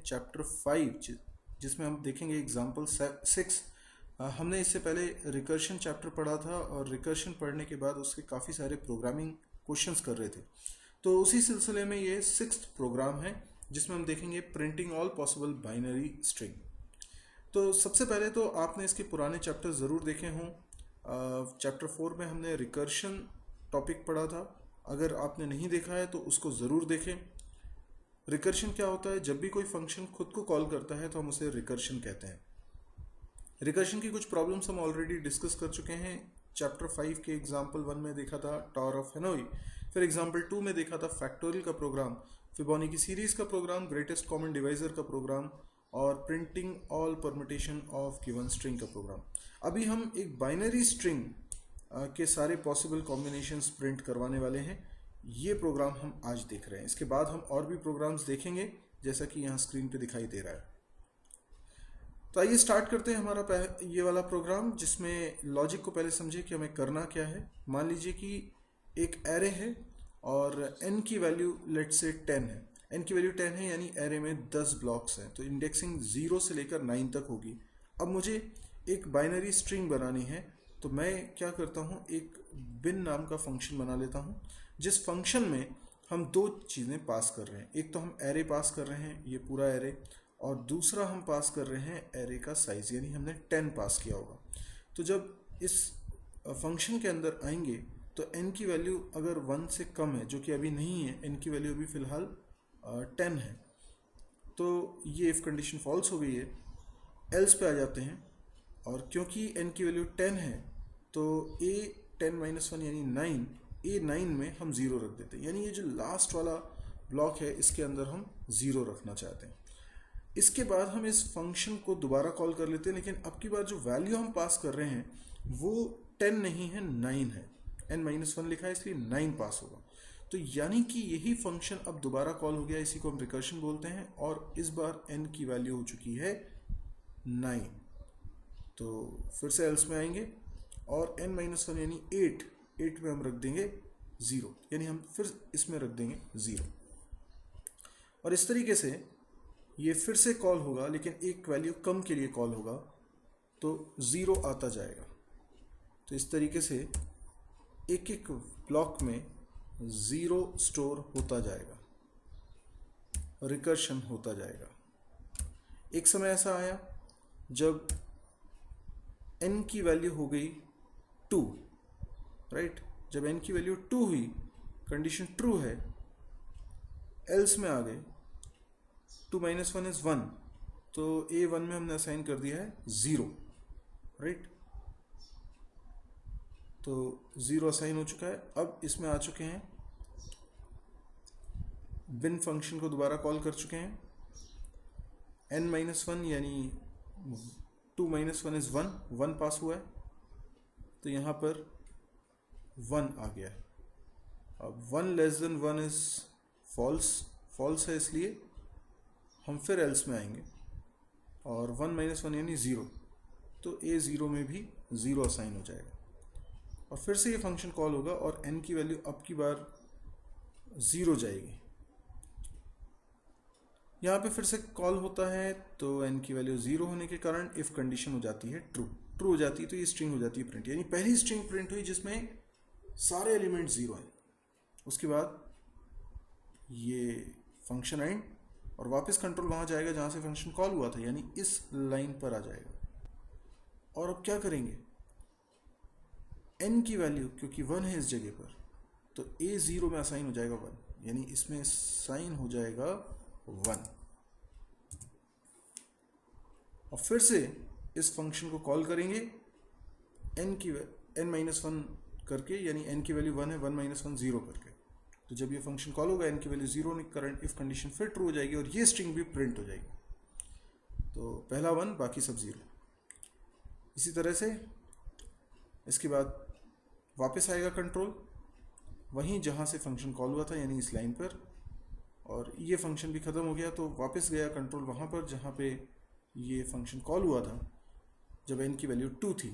Chapter 5 जिसमें हम देखेंगे एग्जाम्पल 6। हमने इससे पहले रिकर्शन चैप्टर पढ़ा था और रिकर्शन पढ़ने के बाद उसके काफ़ी सारे प्रोग्रामिंग क्वेश्चंस कर रहे थे। तो उसी सिलसिले में ये 6th प्रोग्राम है जिसमें हम देखेंगे printing all possible binary string. तो सबसे पहले तो आपने इसके पुराने चैप्टर ज़रूर देखे हों। चैप्टर 4 में हमने रिकर्शन टॉपिक पढ़ा था। अगर आपने नहीं देखा है तो उसको ज़रूर देखें। रिकर्शन क्या होता है? जब भी कोई फंक्शन खुद को कॉल करता है तो हम उसे रिकर्शन कहते हैं। रिकर्शन की कुछ प्रॉब्लम्स हम ऑलरेडी डिस्कस कर चुके हैं। चैप्टर 5 के एग्जाम्पल 1 में देखा था टावर ऑफ हेनोई, फिर एग्जाम्पल 2 में देखा था फैक्टोरियल का प्रोग्राम, फिबोनाची सीरीज का प्रोग्राम, ग्रेटेस्ट कॉमन डिवाइजर का प्रोग्राम और printing all permutation of given string का प्रोग्राम। अभी हम एक बाइनरी स्ट्रिंग के सारे पॉसिबल कॉम्बिनेशंस प्रिंट करवाने वाले हैं। ये प्रोग्राम हम आज देख रहे हैं। इसके बाद हम और भी प्रोग्राम्स देखेंगे जैसा कि यहाँ स्क्रीन पे दिखाई दे रहा है। तो आइए स्टार्ट करते हैं हमारा ये वाला प्रोग्राम, जिसमें लॉजिक को पहले समझे कि हमें करना क्या है। मान लीजिए कि एक एरे है और n की वैल्यू लेट से 10 है। n की वैल्यू 10 है यानी एरे में 10 ब्लॉक्स हैं, तो इंडेक्सिंग 0 से लेकर 9 तक होगी। अब मुझे एक बाइनरी स्ट्रिंग बनानी है, तो मैं क्या करता हूँ, एक बिन नाम का फंक्शन बना लेता हूँ जिस फंक्शन में हम दो चीज़ें पास कर रहे हैं। एक तो हम एरे पास कर रहे हैं, ये पूरा एरे, और दूसरा हम पास कर रहे हैं एरे का साइज़, यानी हमने 10 पास किया होगा। तो जब इस फंक्शन के अंदर आएंगे तो n की वैल्यू अगर 1 से कम है, जो कि अभी नहीं है, n की वैल्यू अभी फ़िलहाल 10 है, तो ये इफ़ कंडीशन फॉल्स हो गई है। एल्स पे आ जाते हैं, और क्योंकि n की वैल्यू 10 है तो a 10-1 यानी 9, a9 में हम 0 रख देते हैं, यानी ये जो लास्ट वाला ब्लॉक है इसके अंदर हम 0 रखना चाहते हैं। इसके बाद हम इस फंक्शन को दोबारा कॉल कर लेते हैं, लेकिन अब की बार जो वैल्यू हम पास कर रहे हैं वो 10 नहीं है, 9 है। n-1 लिखा है इसलिए 9 पास होगा। तो यानी कि यही फंक्शन अब दोबारा कॉल हो गया, इसी को हम रिकर्शन बोलते हैं, और इस बार n की वैल्यू हो चुकी है 9। तो फिर से एल्स में आएंगे और n-1 यानी 8 में हम रख देंगे 0, यानी हम फिर इसमें रख देंगे 0। और इस तरीके से ये फिर से कॉल होगा, लेकिन एक वैल्यू कम के लिए कॉल होगा, तो 0 आता जाएगा। तो इस तरीके से एक एक ब्लॉक में 0 स्टोर होता जाएगा, रिकर्शन होता जाएगा। एक समय ऐसा आया जब n की वैल्यू हो गई 2, राइट। जब n की वैल्यू 2 हुई, कंडीशन ट्रू है, एल्स में आ गए, 2-1 इज 1, तो a1 में हमने असाइन कर दिया है 0, राइट। तो 0 असाइन हो चुका है। अब इसमें आ चुके हैं, बिन फंक्शन को दोबारा कॉल कर चुके हैं। n-1 यानी 2-1 इज 1 पास हुआ है, तो यहाँ पर 1 आ गया है। अब 1 लेस देन 1 इज फॉल्स है, इसलिए हम फिर एल्स में आएंगे और 1-1 यानी 0, तो a0 में भी 0 असाइन हो जाएगा। और फिर से ये फंक्शन कॉल होगा और n की वैल्यू अब की बार 0 जाएगी। यहाँ पे फिर से कॉल होता है, तो n की वैल्यू 0 होने के कारण इफ़ कंडीशन हो जाती है ट्रू हो जाती है, तो ये स्ट्रिंग हो जाती है प्रिंट, यानी पहली स्ट्रिंग प्रिंट हुई जिसमें सारे एलिमेंट 0 हैं। उसके बाद ये फंक्शन एंड, और वापस कंट्रोल वहाँ जाएगा जहाँ से फंक्शन कॉल हुआ था, यानी इस लाइन पर आ जाएगा। और अब क्या करेंगे, n की वैल्यू क्योंकि 1 है इस जगह पर, तो a0 में असाइन हो जाएगा 1, यानी इसमें साइन हो जाएगा 1। और फिर से इस फंक्शन को कॉल करेंगे n-1 करके, यानी n की वैल्यू 1 है, 1-1 0 करके। तो जब ये फंक्शन कॉल होगा, n की वैल्यू 0 होने के कारण इफ कंडीशन फिर ट्रू हो जाएगी और ये स्ट्रिंग भी प्रिंट हो जाएगी। तो पहला 1 बाकी सब 0। इसी तरह से इसके बाद वापस आएगा कंट्रोल वहीं जहाँ से फंक्शन कॉल हुआ था, यानी इस लाइन पर, और ये फंक्शन भी ख़त्म हो गया, तो वापस गया कंट्रोल वहाँ पर जहाँ पे ये फंक्शन कॉल हुआ था जब n की वैल्यू 2 थी।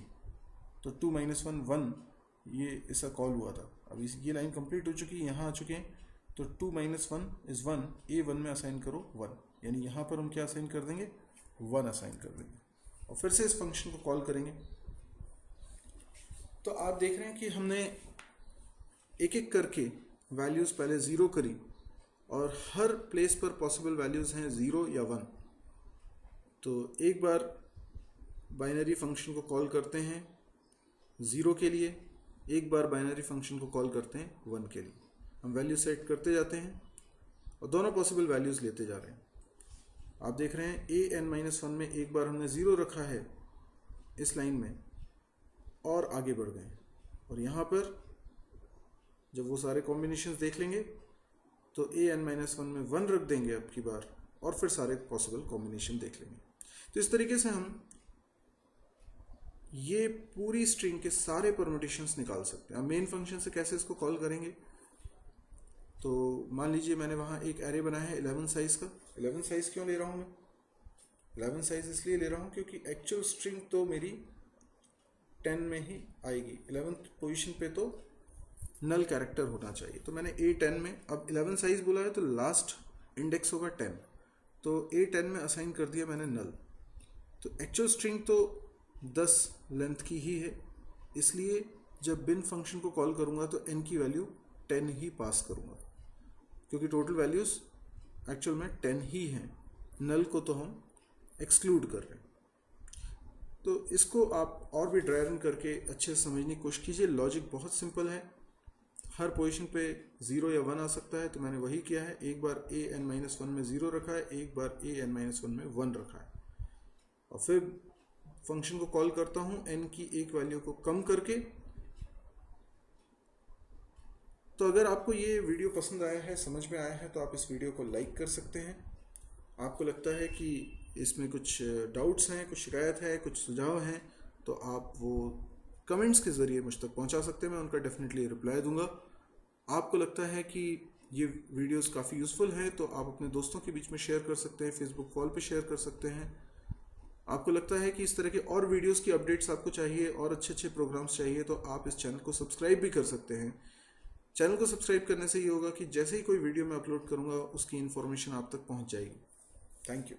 तो 2-1 1 ये इसका कॉल हुआ था। अब ये लाइन कंप्लीट हो चुकी है, यहाँ आ चुके हैं, तो 2-1 इज़ 1, a1 में असाइन करो 1, यानी यहाँ पर हम क्या असाइन कर देंगे, 1 असाइन कर देंगे और फिर से इस फंक्शन को कॉल करेंगे। तो आप देख रहे हैं कि हमने एक एक करके वैल्यूज़ पहले 0 करी और हर प्लेस पर पॉसिबल वैल्यूज़ हैं 0 या 1। तो एक बार बाइनरी फंक्शन को कॉल करते हैं 0 के लिए, एक बार बाइनरी फंक्शन को कॉल करते हैं 1 के लिए। हम वैल्यू सेट करते जाते हैं और दोनों पॉसिबल वैल्यूज़ लेते जा रहे हैं। आप देख रहे हैं an-1 में एक बार हमने 0 रखा है इस लाइन में और आगे बढ़ गए, और यहाँ पर जब वो सारे कॉम्बिनेशंस देख लेंगे तो an-1 में 1 रख देंगे अब की बार और फिर सारे पॉसिबल कॉम्बिनेशन देख लेंगे। तो इस तरीके से हम ये पूरी स्ट्रिंग के सारे परम्यूटेशंस निकाल सकते हैं। अब मेन फंक्शन से कैसे इसको कॉल करेंगे, तो मान लीजिए मैंने वहाँ एक एरे बनाया है 11 साइज का। 11 साइज क्यों ले रहा हूँ मैं, 11 साइज इसलिए ले रहा हूँ क्योंकि एक्चुअल स्ट्रिंग तो मेरी 10 में ही आएगी। 11th पोजीशन पे तो नल कैरेक्टर होना चाहिए, तो मैंने A10 में, अब 11 साइज बोला है तो लास्ट इंडेक्स होगा 10, तो A10 में असाइन कर दिया मैंने नल। तो एक्चुअल स्ट्रिंग तो 10 लेंथ की ही है, इसलिए जब बिन फंक्शन को कॉल करूँगा तो n की वैल्यू 10 ही पास करूँगा, क्योंकि टोटल वैल्यूज़ एक्चुअल में 10 ही हैं, नल को तो हम एक्सक्लूड कर रहे हैं। तो इसको आप और भी ड्राई रन करके अच्छे से समझने की कोशिश कीजिए। लॉजिक बहुत सिंपल है, हर पोजीशन पे 0 या 1 आ सकता है, तो मैंने वही किया है। एक बार an-1 में 0 रखा है, एक बार an-1 में 1 रखा है, और फिर फंक्शन को कॉल करता हूँ n की एक वैल्यू को कम करके। तो अगर आपको ये वीडियो पसंद आया है, समझ में आया है, तो आप इस वीडियो को लाइक कर सकते हैं। आपको लगता है कि इसमें कुछ डाउट्स हैं, कुछ शिकायत है, कुछ सुझाव हैं, तो आप वो कमेंट्स के ज़रिए मुझ तक पहुंचा सकते हैं, मैं उनका डेफिनेटली रिप्लाई दूंगा। आपको लगता है कि ये वीडियोस काफ़ी यूज़फुल हैं, तो आप अपने दोस्तों के बीच में शेयर कर सकते हैं, फेसबुक वॉल पे शेयर कर सकते हैं। आपको लगता है कि इस तरह के और वीडियोस की अपडेट्स आपको चाहिए और अच्छे अच्छे प्रोग्राम्स चाहिए, तो आप इस चैनल को सब्सक्राइब भी कर सकते हैं। चैनल को सब्सक्राइब करने से ये होगा कि जैसे ही कोई वीडियो मैं अपलोड करूँगा उसकी इन्फॉर्मेशन आप तक पहुँच जाएगी। Thank you.